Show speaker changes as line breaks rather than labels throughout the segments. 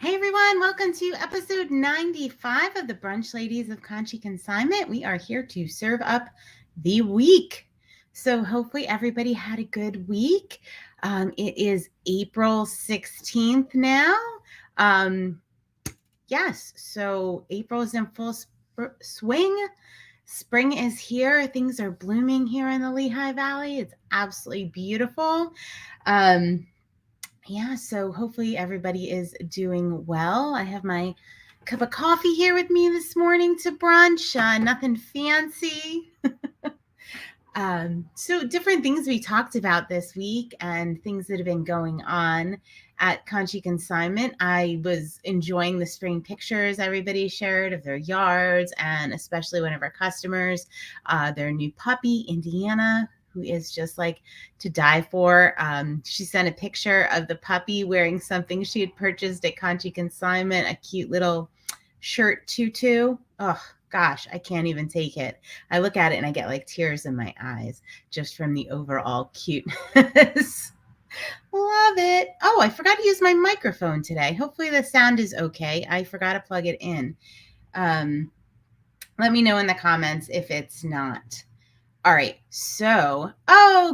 Hey everyone, welcome to episode 95 of the Brunch Ladies of Conshy Consignment. We are here to serve up the week. So hopefully everybody had a good week. It is April 16th now. Yes, so April is in full swing. Spring is here. Things are blooming here in the Lehigh Valley. It's absolutely beautiful. Yeah, so hopefully everybody is doing well. I have my cup of coffee here with me this morning to brunch. Nothing fancy. So different things we talked about this week and things that have been going on at Conshy Consignment. I was enjoying the spring pictures everybody shared of their yards, and especially one of our customers, their new puppy, Indiana, who is just like to die for. She sent a picture of the puppy wearing something she had purchased at Conshy Consignment, a cute little shirt tutu. Oh gosh, I can't even take it. I look at it and I get like tears in my eyes just from the overall cuteness. Love it. Oh, I forgot to use my microphone today. Hopefully the sound is okay. I forgot to plug it in. Let me know in the comments if it's not. All right, so,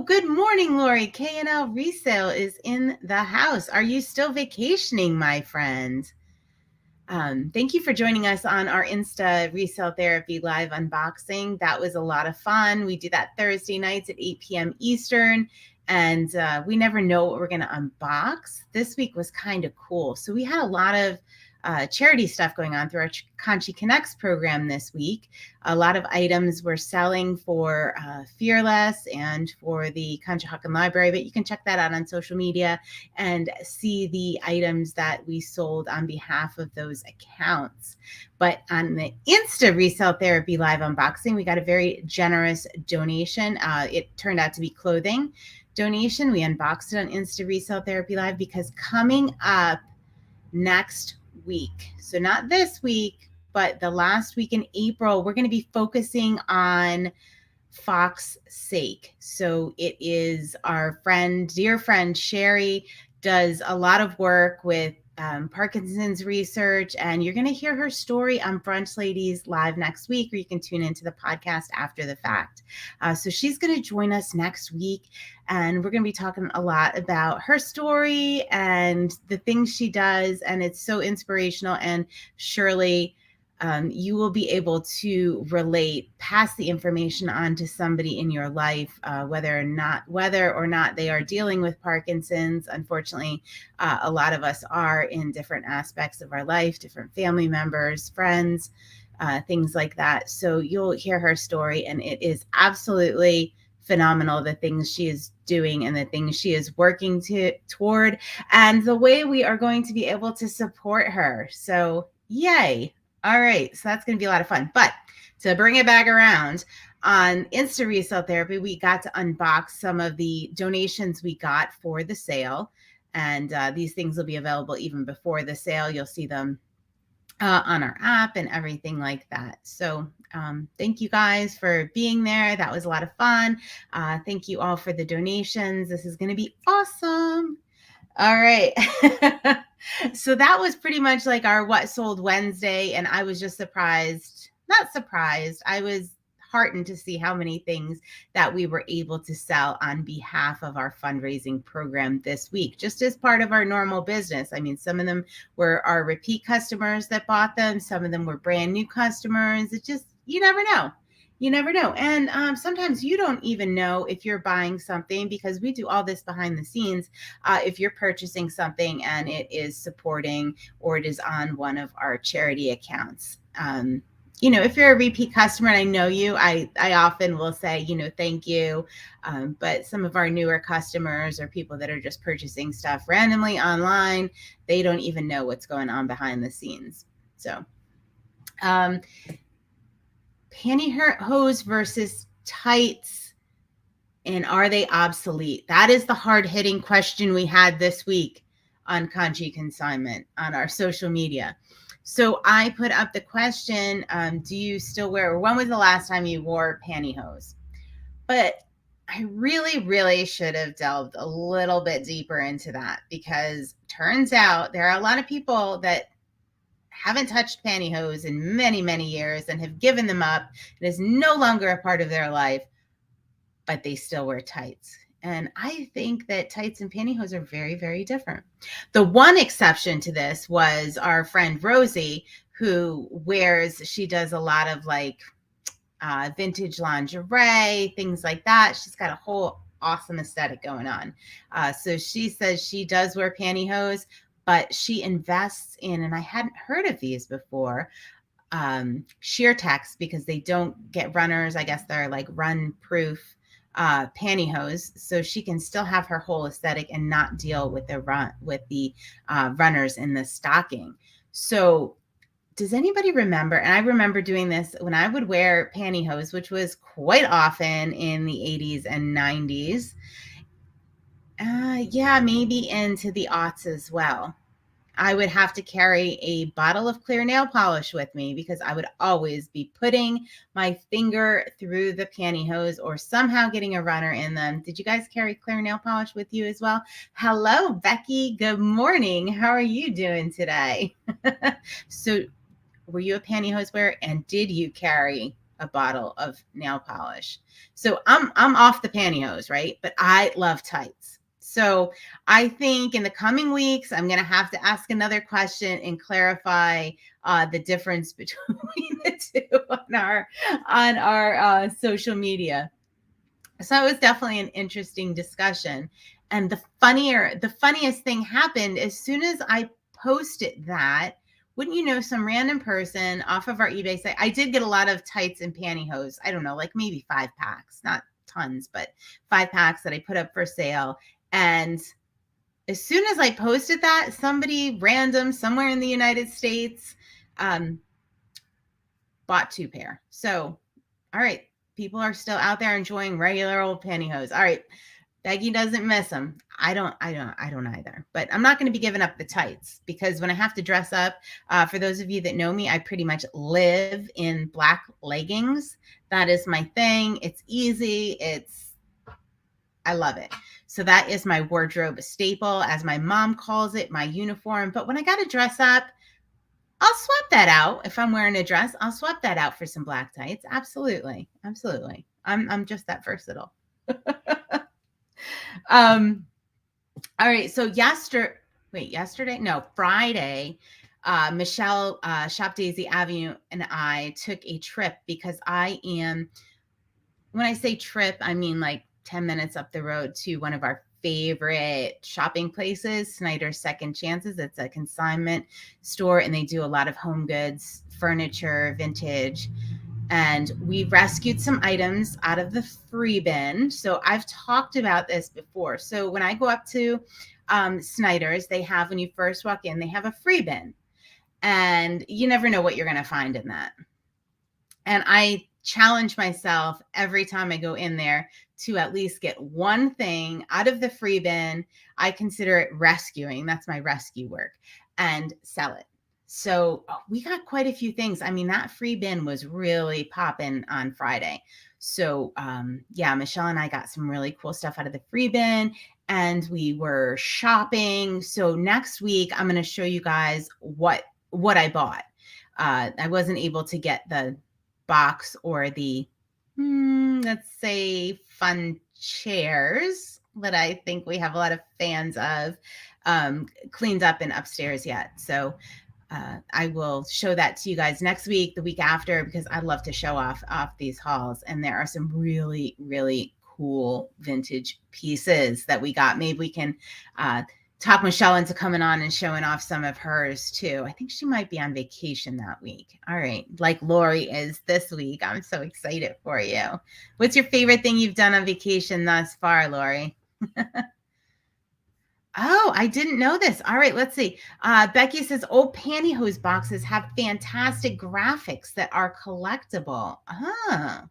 good morning, Lori. K&L Resale is in the house. Are you still vacationing, my friend? Thank you for joining us on our Insta Resale Therapy live unboxing. That was a lot of fun. We do that Thursday nights at 8 p.m. Eastern, and we never know what we're going to unbox. This week was kind of cool. So we had a lot of charity stuff going on through our Conshy Connects program this week. A lot of items we're selling for Fearless and for the Conshohocken Library, but you can check that out on social media and see the items that we sold on behalf of those accounts. But on the Insta Resale Therapy live unboxing, we got a very generous donation. It turned out to be clothing donation. We unboxed it on Insta Resale Therapy Live because coming up next week, so not this week, but the last week in April, we're going to be focusing on Fox Sake. So it is our dear friend Sherry does a lot of work with Parkinson's research, and you're going to hear her story on Brunch Ladies live next week, or you can tune into the podcast after the fact. So she's going to join us next week, and we're going to be talking a lot about her story and the things she does, and it's so inspirational, and surely you will be able to relate, pass the information on to somebody in your life, whether or not they are dealing with Parkinson's. Unfortunately, a lot of us are in different aspects of our life, different family members, friends, things like that. So you'll hear her story, and it is absolutely phenomenal, the things she is doing and the things she is working toward, and the way we are going to be able to support her. So yay. All right, so that's going to be a lot of fun. But to bring it back around, on Insta Resale Therapy, we got to unbox some of the donations we got for the sale. And these things will be available even before the sale. You'll see them on our app and everything like that. So thank you guys for being there. That was a lot of fun. Thank you all for the donations. This is going to be awesome. All right. So that was pretty much like our What Sold Wednesday. And I was just not surprised. I was heartened to see how many things that we were able to sell on behalf of our fundraising program this week, just as part of our normal business. I mean, some of them were our repeat customers that bought them. Some of them were brand new customers. You never know. You never know. And sometimes you don't even know if you're buying something, because we do all this behind the scenes. If you're purchasing something and it is supporting, or it is on one of our charity accounts. If you're a repeat customer and I know you, I often will say, thank you. But some of our newer customers or people that are just purchasing stuff randomly online, they don't even know what's going on behind the scenes. So, pantyhose versus tights, and are they obsolete? That is the hard-hitting question we had this week on Conshy Consignment on our social media. So I put up the question, do you still wear, or when was the last time you wore pantyhose? But I really, really should have delved a little bit deeper into that, because turns out there are a lot of people that haven't touched pantyhose in many, many years and have given them up. It is no longer a part of their life, but they still wear tights. And I think that tights and pantyhose are very, very different. The one exception to this was our friend Rosie, who she does a lot of like vintage lingerie, things like that. She's got a whole awesome aesthetic going on. So she says she does wear pantyhose, but she invests in, and I hadn't heard of these before, sheer tex, because they don't get runners. I guess they're like run proof pantyhose, so she can still have her whole aesthetic and not deal with the runners in the stocking. So does anybody remember? And I remember doing this when I would wear pantyhose, which was quite often in the 80s and 90s. Yeah, maybe into the aughts as well. I would have to carry a bottle of clear nail polish with me, because I would always be putting my finger through the pantyhose or somehow getting a runner in them. Did you guys carry clear nail polish with you as well? Hello, Becky. Good morning. How are you doing today? So were you a pantyhose wearer, and did you carry a bottle of nail polish? So I'm off the pantyhose, right? But I love tights. So I think in the coming weeks, I'm going to have to ask another question and clarify the difference between the two on our social media. So it was definitely an interesting discussion. And the funniest thing happened as soon as I posted that. Wouldn't you know, some random person off of our eBay site. I did get a lot of tights and pantyhose. I don't know, like maybe 5 packs, not tons, but 5 packs that I put up for sale. And as soon as I posted that, somebody random somewhere in the United States bought 2 pair. So, all right, people are still out there enjoying regular old pantyhose. All right, Becky doesn't miss them. I don't either. But I'm not going to be giving up the tights, because when I have to dress up, for those of you that know me, I pretty much live in black leggings. That is my thing. It's easy. I love it. So that is my wardrobe staple, as my mom calls it, my uniform. But when I got to dress up, I'll swap that out. If I'm wearing a dress, I'll swap that out for some black tights. Absolutely. Absolutely. I'm just that versatile. All right. So Friday, Michelle, Shop Daisy Avenue, and I took a trip, because when I say trip, I mean like 10 minutes up the road to one of our favorite shopping places, Snyder's Second Chances. It's a consignment store, and they do a lot of home goods, furniture, vintage. And we rescued some items out of the free bin. So I've talked about this before. So when I go up to Snyder's, when you first walk in, they have a free bin. And you never know what you're going to find in that. And I challenge myself every time I go in there to at least get one thing out of the free bin. I consider it rescuing. That's my rescue work, and sell it. So we got quite a few things. I mean, that free bin was really popping on Friday. So Michelle and I got some really cool stuff out of the free bin, and we were shopping. So next week, I'm going to show you guys what I bought. I wasn't able to get the box or the, let's say, fun chairs that I think we have a lot of fans of cleaned up and upstairs yet. So I will show that to you guys next week, the week after, because I love to show off these hauls. And there are some really, really cool vintage pieces that we got. Maybe we can talk Michelle into coming on and showing off some of hers too. I think she might be on vacation that week. All right. Like Lori is this week. I'm so excited for you. What's your favorite thing you've done on vacation thus far, Lori? Oh, I didn't know this. All right, let's see. Becky says old pantyhose boxes have fantastic graphics that are collectible. Ah.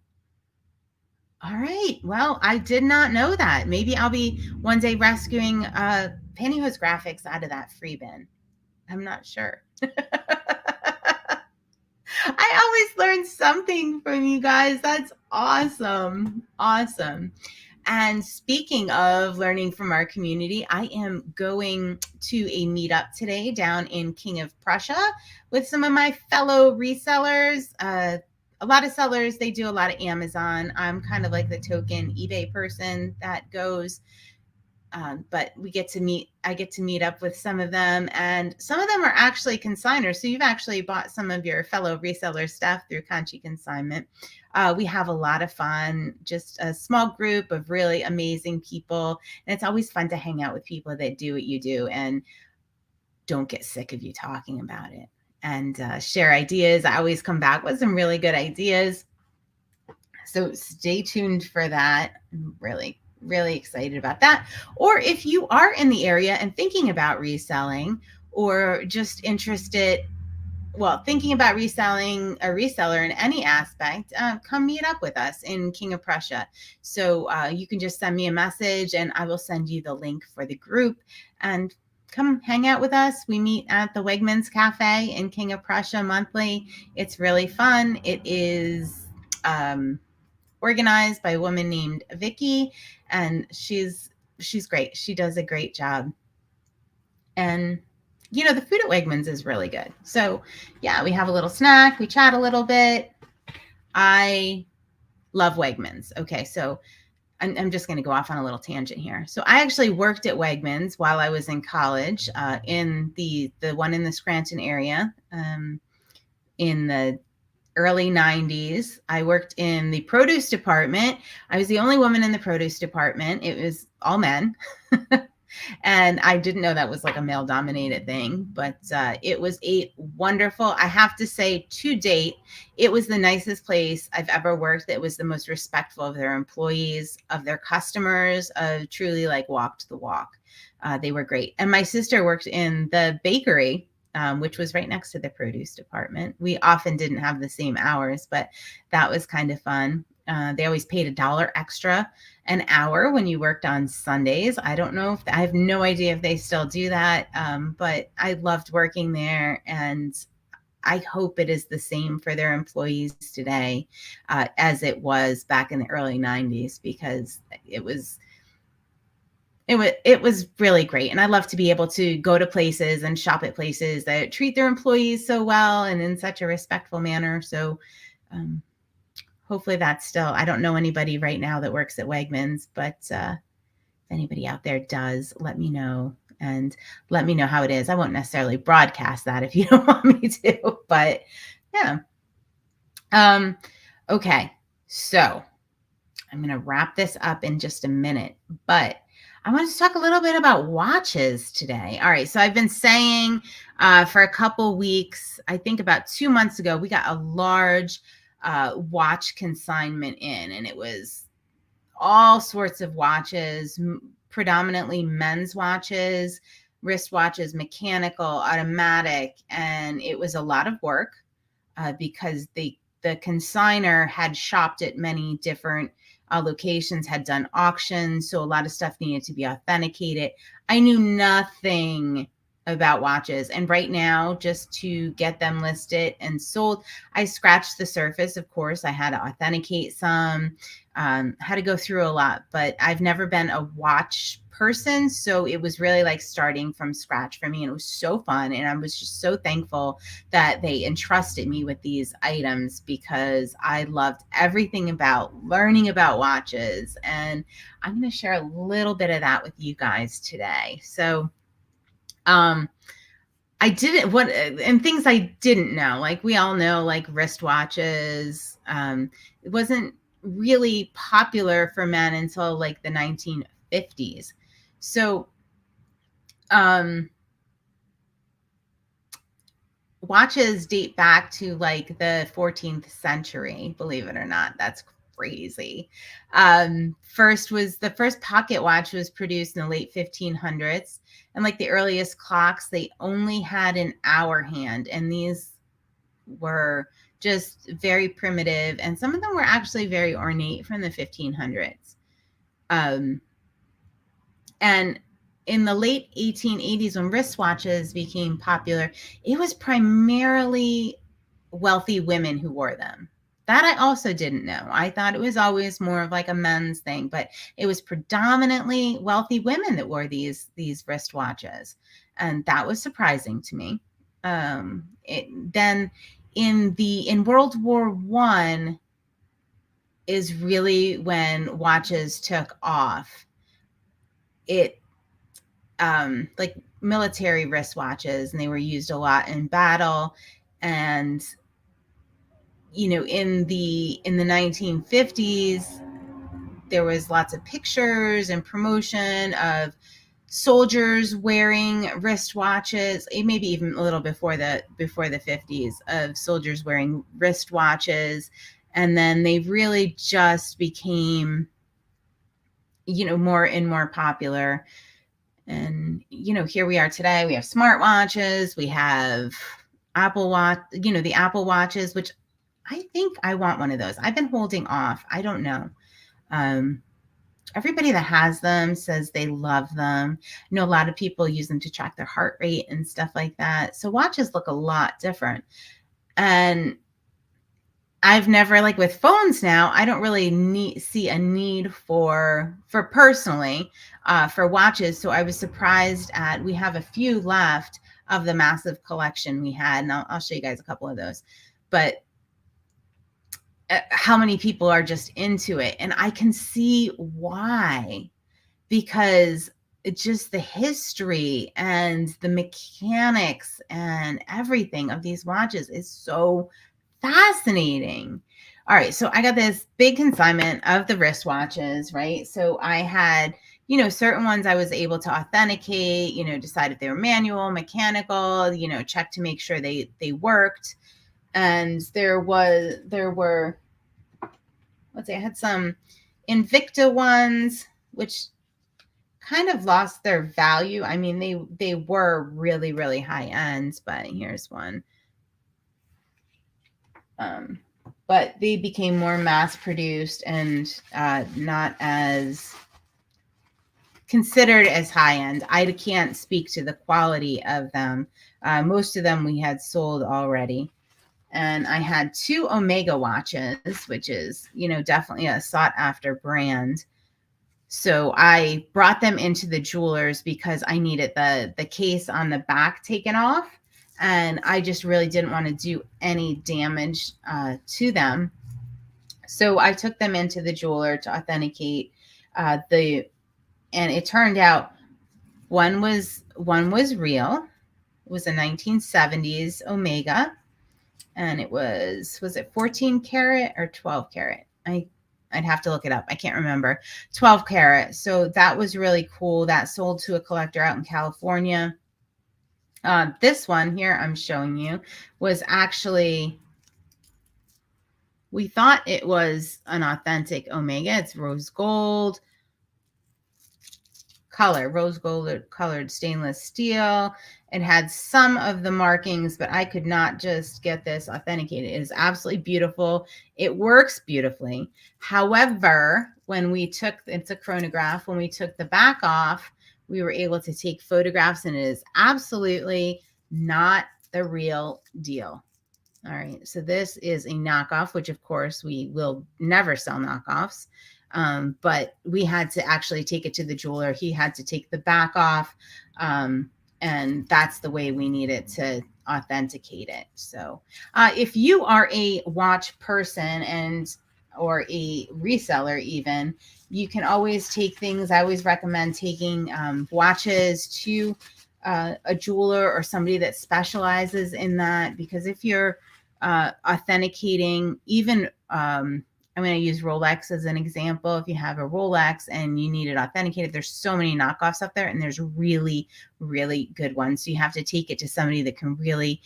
All right. Well, I did not know that. Maybe I'll be one day rescuing pantyhose graphics out of that free bin. I'm not sure. I always learn something from you guys. That's awesome. Awesome. And speaking of learning from our community, I am going to a meetup today down in King of Prussia with some of my fellow resellers. A lot of sellers, they do a lot of Amazon. I'm kind of like the token eBay person that goes. But I get to meet up with some of them, and some of them are actually consigners. So you've actually bought some of your fellow reseller stuff through Conshy Consignment. We have a lot of fun, just a small group of really amazing people. And it's always fun to hang out with people that do what you do and don't get sick of you talking about it and share ideas. I always come back with some really good ideas. So stay tuned for that. I'm really excited about that. Or if you are in the area and thinking about reselling or just interested, thinking about reselling a reseller in any aspect, come meet up with us in King of Prussia. So you can just send me a message and I will send you the link for the group and come hang out with us. We meet at the Wegmans Cafe in King of Prussia monthly. It's really fun. It is organized by a woman named Vicky, and she's great. She does a great job. And the food at Wegmans is really good. So yeah, we have a little snack, we chat a little bit. I love Wegmans. Okay, so I'm just going to go off on a little tangent here. So I actually worked at Wegmans while I was in college, in the one in the Scranton area, in the early 90s. I worked in the produce department. I was the only woman in the produce department. It was all men. And I didn't know that was like a male dominated thing, but it was a wonderful, I have to say, to date, it was the nicest place I've ever worked. It was the most respectful of their employees, of their customers, truly like walked the walk. They were great. And my sister worked in the bakery, which was right next to the produce department. We often didn't have the same hours, but that was kind of fun. They always paid $1 extra an hour when you worked on Sundays. I don't know I have no idea if they still do that, but I loved working there, and I hope it is the same for their employees today as it was back in the early 90s, because it was really great. And I love to be able to go to places and shop at places that treat their employees so well and in such a respectful manner. So hopefully that's still, I don't know anybody right now that works at Wegmans, but if anybody out there does, let me know and let me know how it is. I won't necessarily broadcast that if you don't want me to, but yeah. Okay, so I'm going to wrap this up in just a minute, but I want to talk a little bit about watches today. All right. So I've been saying for a couple weeks, I think about 2 months ago, we got a large watch consignment in, and it was all sorts of watches, predominantly men's watches, wristwatches, mechanical, automatic. And it was a lot of work because the consigner had shopped at many different locations, had done auctions. So a lot of stuff needed to be authenticated. I knew nothing about watches. And right now, just to get them listed and sold, I scratched the surface. Of course, I had to authenticate some, had to go through a lot, but I've never been a watch person. So it was really like starting from scratch for me. And it was so fun. And I was just so thankful that they entrusted me with these items, because I loved everything about learning about watches. And I'm going to share a little bit of that with you guys today. So I didn't and things I didn't know, like we all know, like wristwatches, it wasn't really popular for men until like the 1950s. So, watches date back to like the 14th century, believe it or not. That's crazy. The first pocket watch was produced in the late 1500s. And like the earliest clocks, they only had an hour hand. And these were just very primitive. And some of them were actually very ornate from the 1500s. And in the late 1880s, when wristwatches became popular, it was primarily wealthy women who wore them. That I also didn't know. I thought it was always more of like a men's thing, but it was predominantly wealthy women that wore these wristwatches, and that was surprising to me. Then in World War One is really when watches took off. It like military wristwatches, and they were used a lot in battle. And in the 1950s, there was lots of pictures and promotion of soldiers wearing wristwatches, maybe even a little before the 50s, of soldiers wearing wristwatches. And then they really just became more and more popular. And here we are today. We have smartwatches, we have Apple Watch, the Apple Watches, which I think I want one of those. I've been holding off. I don't know. Everybody that has them says they love them. I know a lot of people use them to track their heart rate and stuff like that. So watches look a lot different. And I've never, like with phones now, I don't really see a need for personally for watches. So I was surprised we have a few left of the massive collection we had. And I'll show you guys a couple of those. But how many people are just into it. And I can see why, because it's just the history and the mechanics and everything of these watches is so fascinating. All right, so I got this big consignment of the wristwatches, right? So I had, certain ones I was able to authenticate, decide if they were manual, mechanical, check to make sure they worked. And there were, let's see, I had some Invicta ones, which kind of lost their value. I mean, they were really, really high ends, but here's one. But they became more mass produced and not as considered as high end. I can't speak to the quality of them. Most of them we had sold already. And I had 2 Omega watches, which is, definitely a sought after brand. So I brought them into the jewelers because I needed the case on the back taken off. And I just really didn't want to do any damage to them. So I took them into the jeweler to authenticate and it turned out one was real. It was a 1970s Omega. And it was it 14 karat or 12 karat? I'd have to look it up. I can't remember. 12 karat. So that was really cool. That sold to a collector out in California. This one here I'm showing you was actually, we thought it was an authentic Omega. It's rose gold color, rose gold colored stainless steel. It had some of the markings, but I could not just get this authenticated. It is absolutely beautiful. It works beautifully. However, when we took, it's a chronograph, when we took the back off, we were able to take photographs, and it is absolutely not the real deal. All right, so this is a knockoff, which of course we will never sell knockoffs. But we had to actually take it to the jeweler. He had to take the back off. And that's the way we needed to authenticate it. So if you are a watch person or a reseller even, you can always take things. I always recommend taking watches to a jeweler or somebody that specializes in that, because if you're authenticating even I'm going to use Rolex as an example. If you have a Rolex and you need it authenticated, there's so many knockoffs up there, and there's really, really good ones. So you have to take it to somebody that can really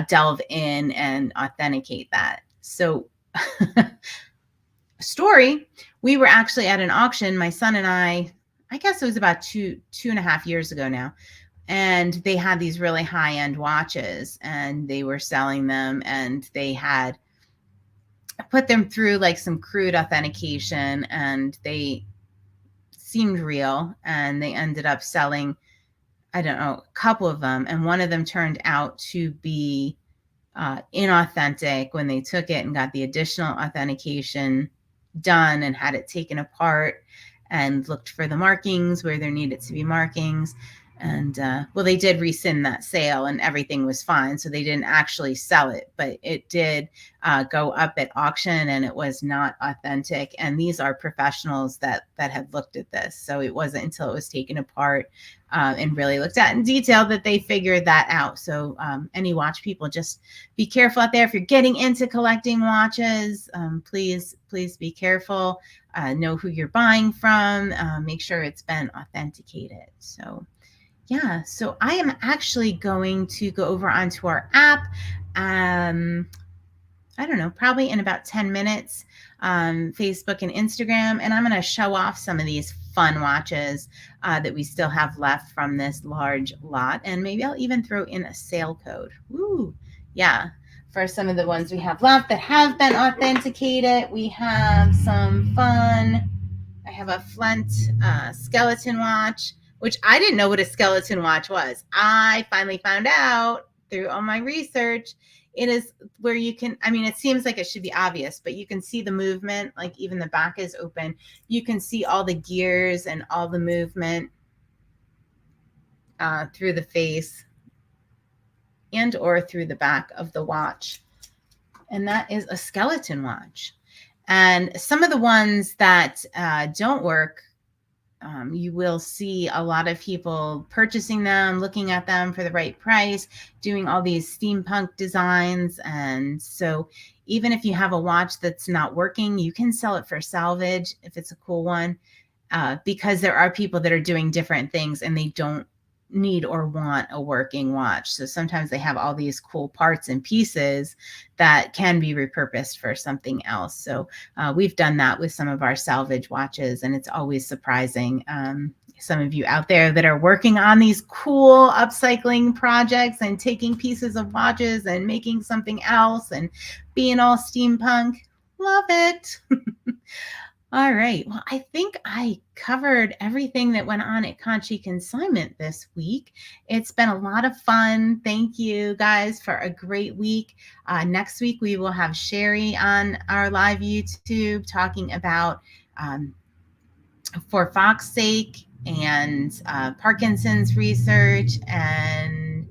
delve in and authenticate that. So story, we were actually at an auction, my son and I guess it was about 2.5 years ago now. And they had these really high-end watches, and they were selling them, and they had put them through like some crude authentication, and they seemed real, and they ended up selling, I don't know, a couple of them, and one of them turned out to be inauthentic when they took it and got the additional authentication done and had it taken apart and looked for the markings where there needed to be markings. And well, they did rescind that sale and everything was fine. So they didn't actually sell it, but it did go up at auction and it was not authentic. And these are professionals that had looked at this. So it wasn't until it was taken apart and really looked at in detail that they figured that out. So any watch people, just be careful out there. If you're getting into collecting watches, please be careful. Know who you're buying from. Make sure it's been authenticated. So yeah, so I am actually going to go over onto our app. I don't know, probably in about 10 minutes, Facebook and Instagram. And I'm going to show off some of these fun watches that we still have left from this large lot. And maybe I'll even throw in a sale code. Woo, yeah. For some of the ones we have left that have been authenticated, we have some fun. I have a Flint skeleton watch, which I didn't know what a skeleton watch was. I finally found out through all my research. It is where you can, I mean, it seems like it should be obvious, but you can see the movement, like even the back is open. You can see all the gears and all the movement through the face and or through the back of the watch. And that is a skeleton watch. And some of the ones that don't work, you will see a lot of people purchasing them, looking at them for the right price, doing all these steampunk designs. And so even if you have a watch that's not working, you can sell it for salvage if it's a cool one, because there are people that are doing different things and they don't need or want a working watch. So sometimes they have all these cool parts and pieces that can be repurposed for something else. So we've done that with some of our salvage watches, and it's always surprising. Some of you out there that are working on these cool upcycling projects and taking pieces of watches and making something else and being all steampunk. Love it. All right. Well, I think I covered everything that went on at Conshy Consignment this week. It's been a lot of fun. Thank you guys for a great week. Next week, we will have Sherry on our live YouTube talking about For Fox's Sake and Parkinson's research. And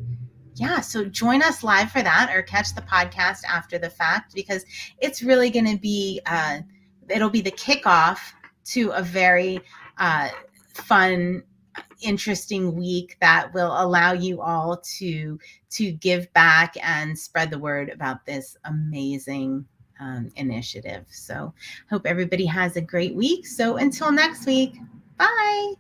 yeah, so join us live for that or catch the podcast after the fact, because it's really going to be it'll be the kickoff to a very fun, interesting week that will allow you all to give back and spread the word about this amazing initiative. So hope everybody has a great week. So until next week, bye.